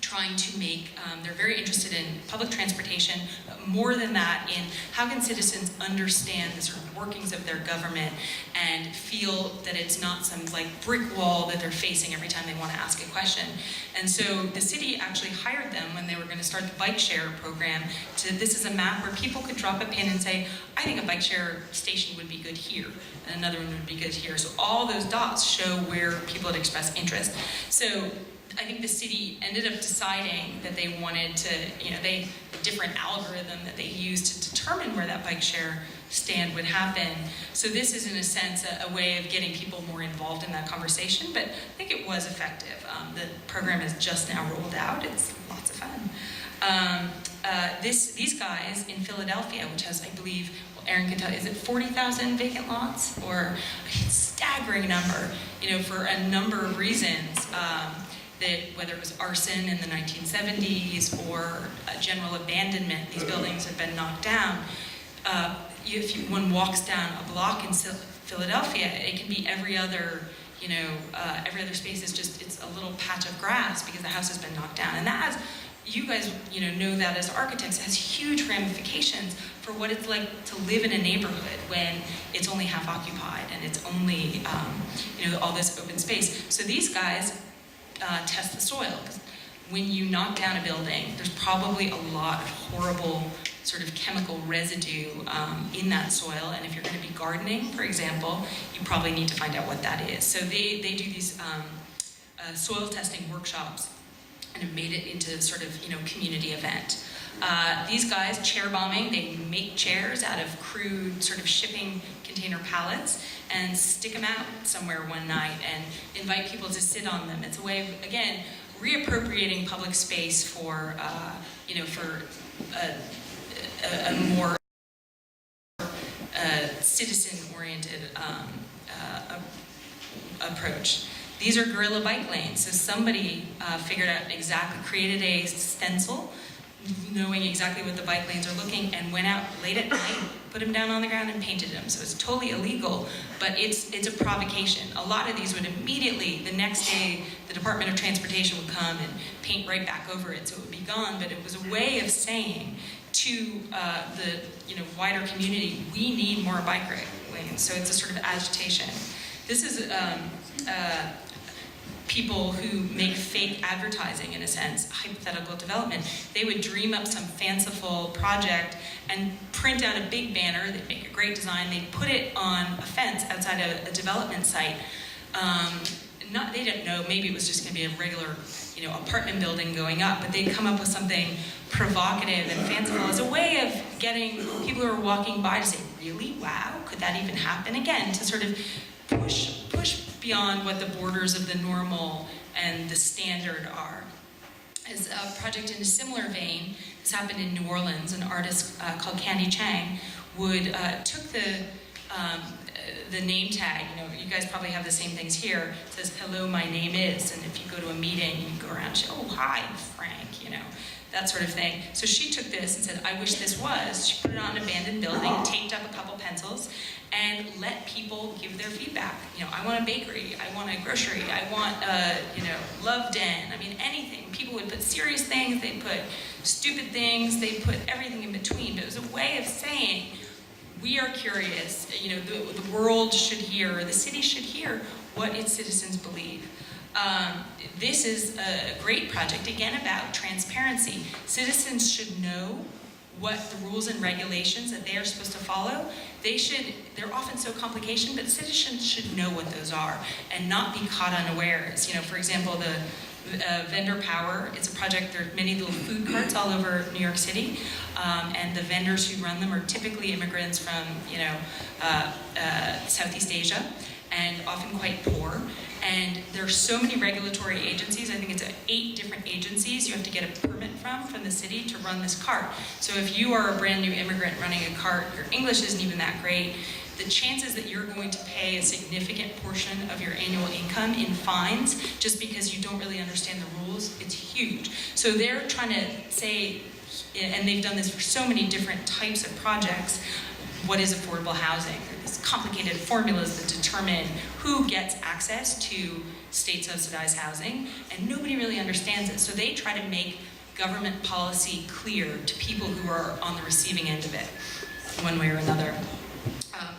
trying to make, they're very interested in public transportation, but more than that, in how can citizens understand the sort of workings of their government and feel that it's not some like brick wall that they're facing every time they want to ask a question. And so the city actually hired them when they were going to start the bike share program. This is a map where people could drop a pin and say, I think a bike share station would be good here, and another one would be good here. So all those dots show where people had expressed interest. So I think the city ended up deciding that they wanted to, different algorithm that they used to determine where that bike share stand would happen. So this is, in a sense, a way of getting people more involved in that conversation, but I think it was effective. The program is just now rolled out. It's lots of fun. These guys in Philadelphia, which has, I believe, Aaron can tell you, is it 40,000 vacant lots? Or a staggering number, for a number of reasons. That whether it was arson in the 1970s or general abandonment, these buildings have been knocked down. If one walks down a block in Philadelphia, it can be every other space is just, it's a little patch of grass because the house has been knocked down. And that has, you guys know that as architects, has huge ramifications for what it's like to live in a neighborhood when it's only half occupied and it's only all this open space. So these guys test the soil. When you knock down a building, there's probably a lot of horrible sort of chemical residue in that soil, and if you're going to be gardening, for example, you probably need to find out what that is. So they do these soil testing workshops and have made it into sort of community event. These guys, chair bombing, they make chairs out of crude sort of shipping container pallets and stick them out somewhere one night and invite people to sit on them. It's a way of, again, reappropriating public space for, for a more citizen-oriented approach. These are guerrilla bike lanes. So somebody figured out created a stencil, knowing exactly what the bike lanes are looking, and went out late at night, put them down on the ground and painted them. So it's totally illegal, but it's a provocation. A lot of these would immediately, the next day, the Department of Transportation would come and paint right back over it, so it would be gone. But it was a way of saying to the wider community, we need more bike lanes. So it's a sort of agitation. This is people who make fake advertising, in a sense, hypothetical development. They would dream up some fanciful project and print out a big banner. They'd make a great design. They'd put it on a fence outside a development site. They didn't know, maybe it was just going to be a regular apartment building going up, but they'd come up with something provocative and fanciful as a way of of getting people who are walking by to say, really, wow, could that even happen? Again, to sort of push beyond what the borders of the normal and the standard are. As a project in a similar vein, this happened in New Orleans. An artist called Candy Chang took the name tag. You guys probably have the same things here. It says, hello, my name is. And if you go to a meeting, you go around and say, oh, hi, I'm Frank, that sort of thing. So she took this and said, I wish this was. She put it on an abandoned building, taped up a couple pencils, and let people give their feedback. I want a bakery, I want a grocery, I want a, love den, anything. People would put serious things, they'd put stupid things, they'd put everything in between. But it was a way of saying, we are curious, the world should hear, the city should hear what its citizens believe. This is a great project, again, about transparency. Citizens should know what the rules and regulations that they are supposed to follow. They're often so complicated, but citizens should know what those are and not be caught unawares. For example, the vendor power, it's a project, there are many little food carts all over New York City, and the vendors who run them are typically immigrants from, Southeast Asia, and often quite poor. And there are so many regulatory agencies, I think it's 8 different agencies you have to get a permit from the city to run this cart. So if you are a brand new immigrant running a cart, your English isn't even that great, the chances that you're going to pay a significant portion of your annual income in fines just because you don't really understand the rules, it's huge. So they're trying to say, and they've done this for so many different types of projects, what is affordable housing? These complicated formulas that determine who gets access to state-subsidized housing, and nobody really understands it. So they try to make government policy clear to people who are on the receiving end of it, one way or another.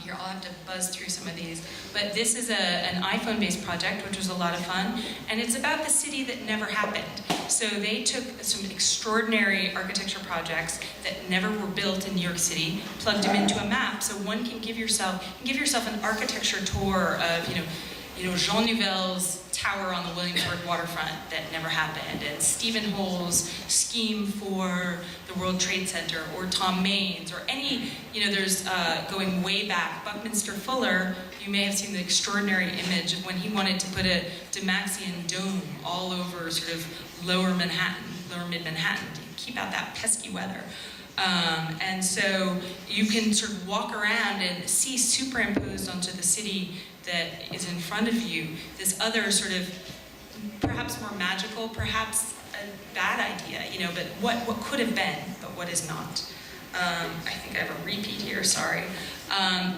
Here, I'll have to buzz through some of these. But this is an iPhone-based project, which was a lot of fun, and it's about the city that never happened. So they took some extraordinary architecture projects that never were built in New York City, plugged them into a map, so one can give yourself an architecture tour of, Jean Nouvel's tower on the Williamsburg waterfront that never happened, and Stephen Hole's scheme for the World Trade Center, or Tom Main's, or any, there's going way back, Buckminster Fuller, you may have seen the extraordinary image of when he wanted to put a Demaxian dome all over sort of lower mid-Manhattan, to keep out that pesky weather. And so you can sort of walk around and see superimposed onto the city that is in front of you this other sort of perhaps more magical, perhaps a bad idea, but what could have been, but what is not. I think I have a repeat here, sorry.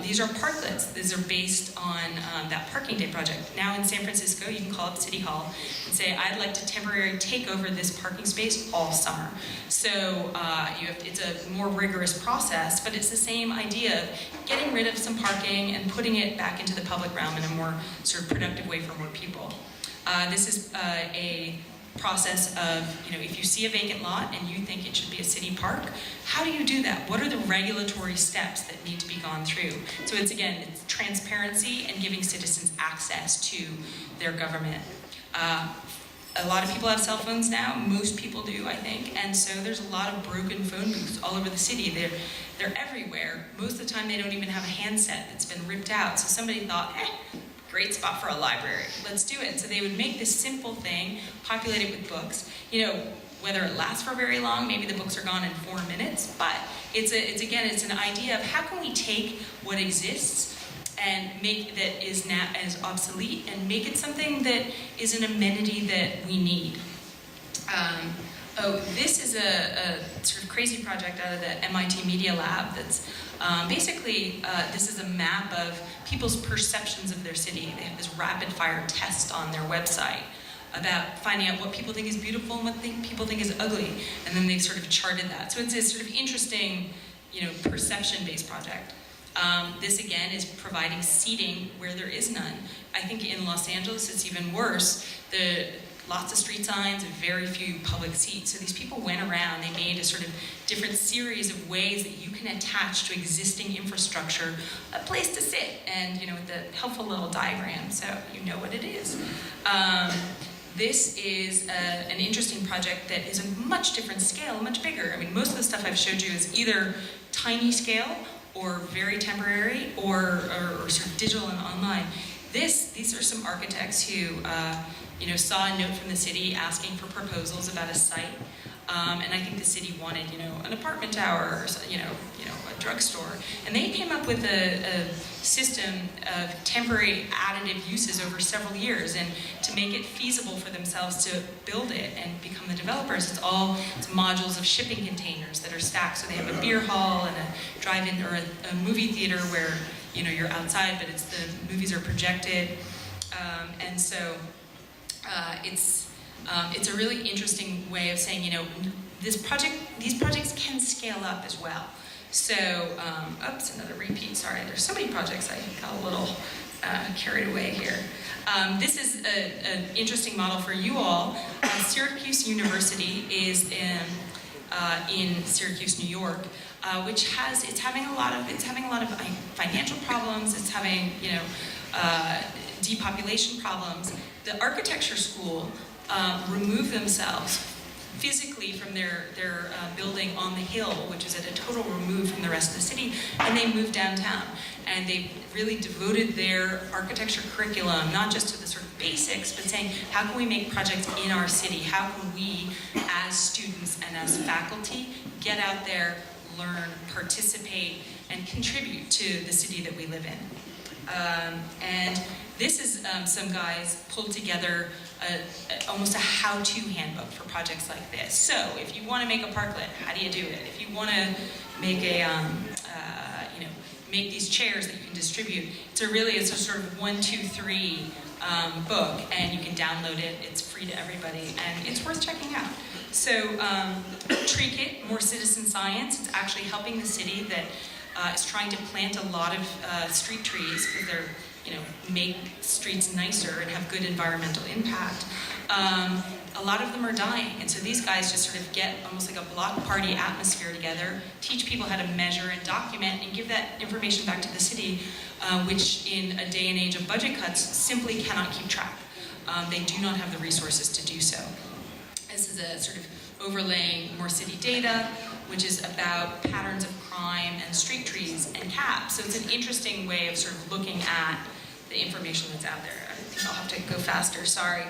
These are parklets. These are based on that parking day project. Now in San Francisco, you can call up City Hall and say, I'd like to temporarily take over this parking space all summer. So it's a more rigorous process, but it's the same idea of getting rid of some parking and putting it back into the public realm in a more sort of productive way for more people. This is a process of, if you see a vacant lot and you think it should be a city park, how do you do that? What are the regulatory steps that need to be gone through? So it's transparency and giving citizens access to their government. A lot of people have cell phones now, most people do, I think, and so there's a lot of broken phone booths all over the city. They're everywhere. Most of the time they don't even have a handset that's been ripped out. So somebody thought, great spot for a library, let's do it. So they would make this simple thing, populate it with books. Whether it lasts for very long, maybe the books are gone in 4 minutes, but it's an idea of how can we take what exists and make that is now as obsolete and make it something that is an amenity that we need. This is a sort of crazy project out of the MIT Media Lab that's basically, this is a map of people's perceptions of their city. They have this rapid fire test on their website about finding out what people think is beautiful and what people think is ugly, and then they've sort of charted that. So it's a sort of interesting, perception-based project. This again is providing seating where there is none. I think in Los Angeles it's even worse. Lots of street signs and very few public seats. So these people went around, they made a sort of different series of ways that you can attach to existing infrastructure a place to sit, and with the helpful little diagram, so you know what it is. This is an interesting project that is a much different scale, much bigger. I mean, most of the stuff I've showed you is either tiny scale or very temporary or sort of digital and online. These are some architects who saw a note from the city asking for proposals about a site. And I think the city wanted, an apartment tower or, a drugstore. And they came up with a system of temporary additive uses over several years. And to make it feasible for themselves to build it and become the developers, it's modules of shipping containers that are stacked. So they have a beer hall and a drive-in or a movie theater where, you're outside, but the movies are projected. And so it's a really interesting way of saying, these projects can scale up as well. So, oops, another repeat, sorry. There's so many projects, I got a little carried away here. This is an interesting model for you all. Syracuse University is in Syracuse, New York, it's having a lot of financial problems. It's having, depopulation problems. The architecture school removed themselves physically from their building on the hill, which is at a total remove from the rest of the city, and they moved downtown. And they really devoted their architecture curriculum, not just to the sort of basics, but saying, how can we make projects in our city? How can we, as students and as faculty, get out there, learn, participate, and contribute to the city that we live in? And this is some guys pulled together almost a how-to handbook for projects like this. So if you want to make a parklet, how do you do it? If you want to make make these chairs that you can distribute, it's a sort of 1, 2, 3 book, and you can download it. It's free to everybody, and it's worth checking out. So Tree Kit, More Citizen Science, it's actually helping the city that is trying to plant a lot of street trees because they're make streets nicer and have good environmental impact. A lot of them are dying, and so these guys just sort of get almost like a block party atmosphere together, teach people how to measure and document, and give that information back to the city, which in a day and age of budget cuts simply cannot keep track. They do not have the resources to do so. This is a sort of overlaying more city data, which is about patterns of crime and street trees and cabs. So it's an interesting way of sort of looking at the information that's out there. I think I'll have to go faster, sorry.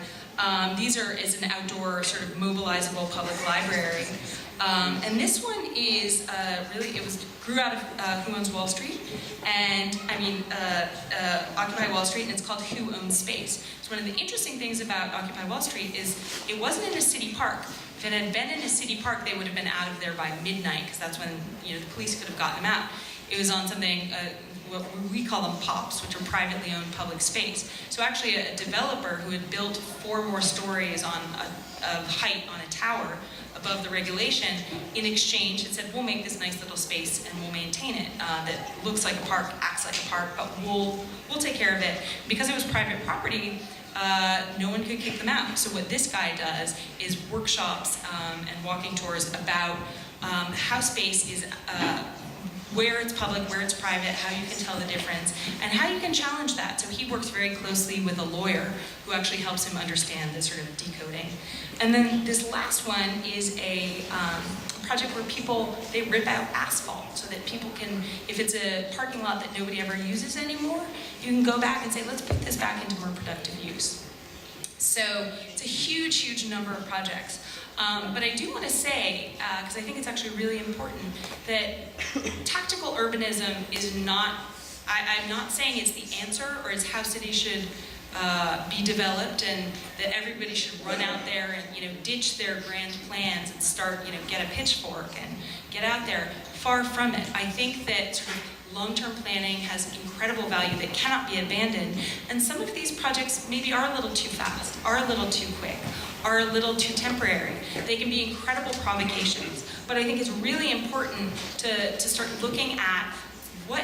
These is an outdoor sort of mobilizable public library. And this one is grew out of Who Owns Wall Street, and Occupy Wall Street, and it's called Who Owns Space. So one of the interesting things about Occupy Wall Street is it wasn't in a city park. If it had been in a city park, they would have been out of there by midnight, because that's when the police could have gotten them out. It was on something, what we call them POPs, which are privately owned public space. So actually a developer who had built 4 more stories of height on a tower above the regulation, in exchange had said, we'll make this nice little space and we'll maintain it that looks like a park, acts like a park, but we'll take care of it. Because it was private property, no one could kick them out. So what this guy does is workshops and walking tours about how space is, where it's public, where it's private, how you can tell the difference, and how you can challenge that. So he works very closely with a lawyer who actually helps him understand this sort of decoding. And then this last one is a project where they rip out asphalt so that people can, if it's a parking lot that nobody ever uses anymore, you can go back and say, let's put this back into more productive use. So it's a huge, huge number of projects. But I do want to say, because I think it's actually really important, that tactical urbanism is not, I'm not saying it's the answer or it's how cities should be developed and that everybody should run out there and ditch their grand plans and start, get a pitchfork and get out there. Far from it. I think that sort of long-term planning has incredible value that cannot be abandoned, and some of these projects maybe are a little too fast, are a little too quick, are a little too temporary. They can be incredible provocations, but I think it's really important to start looking at what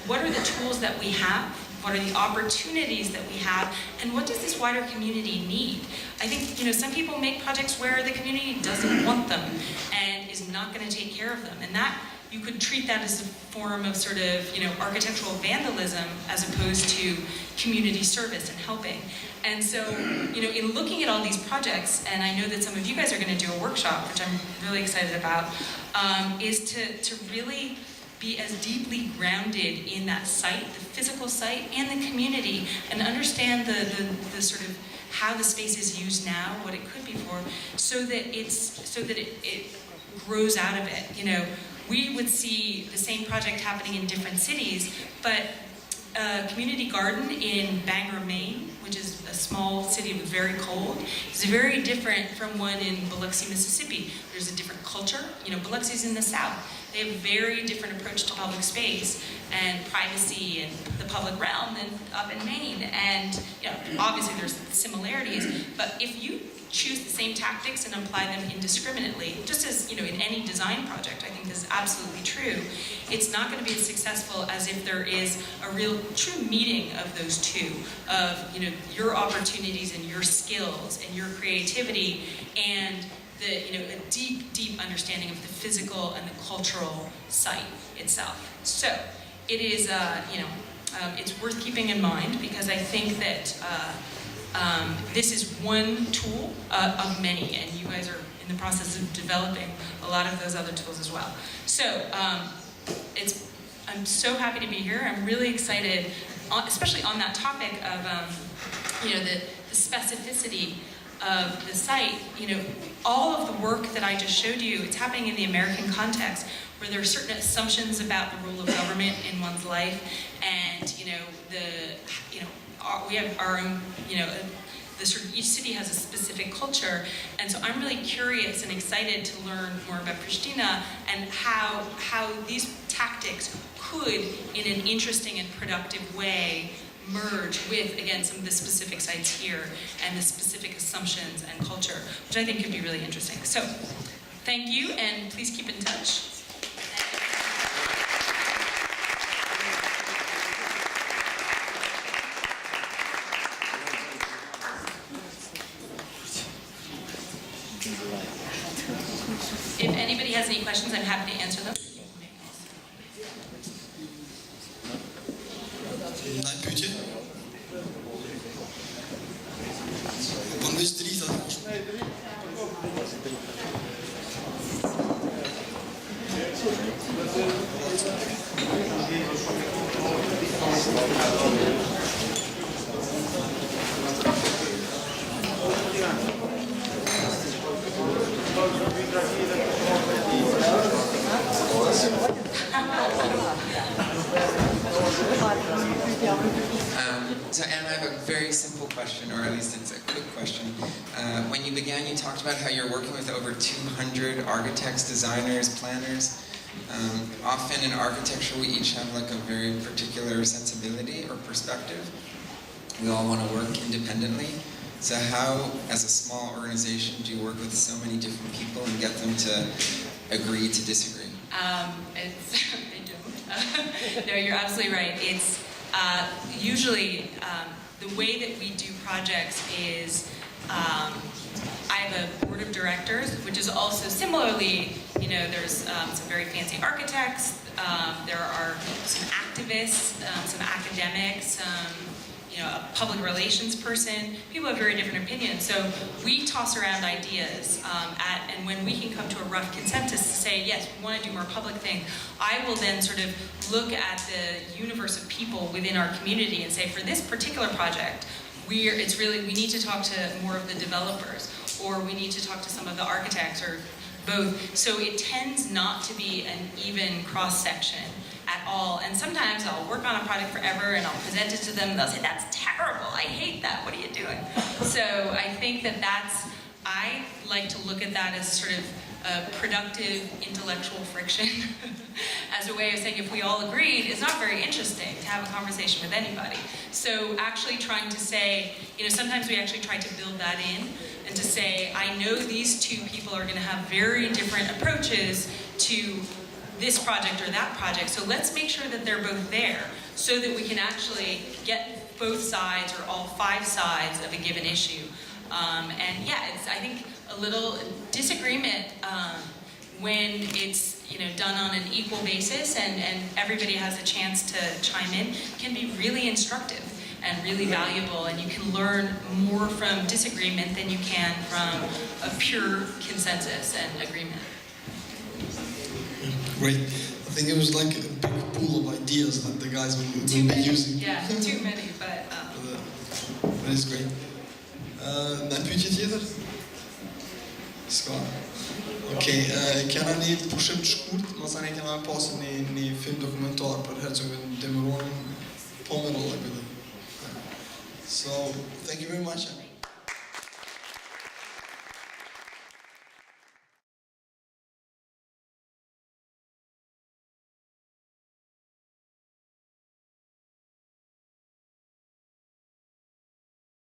are the tools that we have, what are the opportunities that we have, and what does this wider community need? I think some people make projects where the community doesn't want them and is not going to take care of them, and that you could treat that as a form of sort of, you know, architectural vandalism as opposed to community service and helping. And so, you know, in looking at all these projects, and I know that some of you guys are going to do a workshop, which I'm really excited about, is to really be as deeply grounded in that site, the physical site, and the community, and understand the sort of how the space is used now, what it could be for, so that it grows out of it. You know, we would see the same project happening in different cities, but a community garden in Bangor, Maine, which is a small city but very cold, is very different from one in Biloxi, Mississippi. There's a different culture. You know, Biloxi's in the south. They have a very different approach to public space and privacy and the public realm than up in Maine. And, you know, obviously there's similarities, but if you choose the same tactics and apply them indiscriminately, just as, you know, in any design project, I think this is absolutely true, it's not going to be as successful as if there is a real true meeting of those two, of, you know, your opportunities and your skills and your creativity and the, you know, a deep, deep understanding of the physical and the cultural site itself. So it is, you know, it's worth keeping in mind, because I think that this is one tool of many, and you guys are in the process of developing a lot of those other tools as well. So I'm so happy to be here. I'm really excited, especially on that topic of, you know, the specificity of the site. You know, all of the work that I just showed you, it's happening in the American context, where there are certain assumptions about the role of government in one's life, and, you know, we have our own, you know, each city has a specific culture, and so I'm really curious and excited to learn more about Pristina and how these tactics could, in an interesting and productive way, merge with, again, some of the specific sites here and the specific assumptions and culture, which I think could be really interesting. So, thank you, and please keep in touch. If anybody has any questions, I'm happy to answer them. Een puutje. Op een wist 3 dat So Anne, I have a very simple question, or at least it's a quick question. When you began, you talked about how you're working with over 200 architects, designers, planners. Often in architecture, we each have like a very particular sensibility or perspective. We all want to work independently. So how, as a small organization, do you work with so many different people and get them to agree to disagree? They don't. No, you're absolutely right. It's usually the way that we do projects is I have a board of directors, which is also similarly, you know, there's some very fancy architects, there are some activists, some academics, you know, a public relations person. People have very different opinions. So we toss around ideas, and when we can come to a rough consensus to say, yes, we want to do more public things, I will then sort of look at the universe of people within our community and say, for this particular project, we need to talk to more of the developers, or we need to talk to some of the architects, or both. So it tends not to be an even cross-section at all. And sometimes I'll work on a project forever and I'll present it to them and they'll say, that's terrible, I hate that, what are you doing? So I think I like to look at that as sort of a productive intellectual friction as a way of saying, if we all agreed, it's not very interesting to have a conversation with anybody. So actually trying to say, you know, sometimes we actually try to build that in and to say, I know these two people are going to have very different approaches to this project or that project, so let's make sure that they're both there so that we can actually get both sides or all 5 sides of a given issue. And yeah, it's, I think, a little disagreement when it's, done on an equal basis and everybody has a chance to chime in can be really instructive and really valuable, and you can learn more from disagreement than you can from a pure consensus and agreement. Great. I think it was like a big pool of ideas that the guys will be using. Yeah, too many, but it's great. Nei pyetje tjetër? Ska. Okej, kena një pushim të shkurt, mësani kena pasur një film dokumentar për Hercegovin Demirorën, po me rolla këtë. So, thank you very much.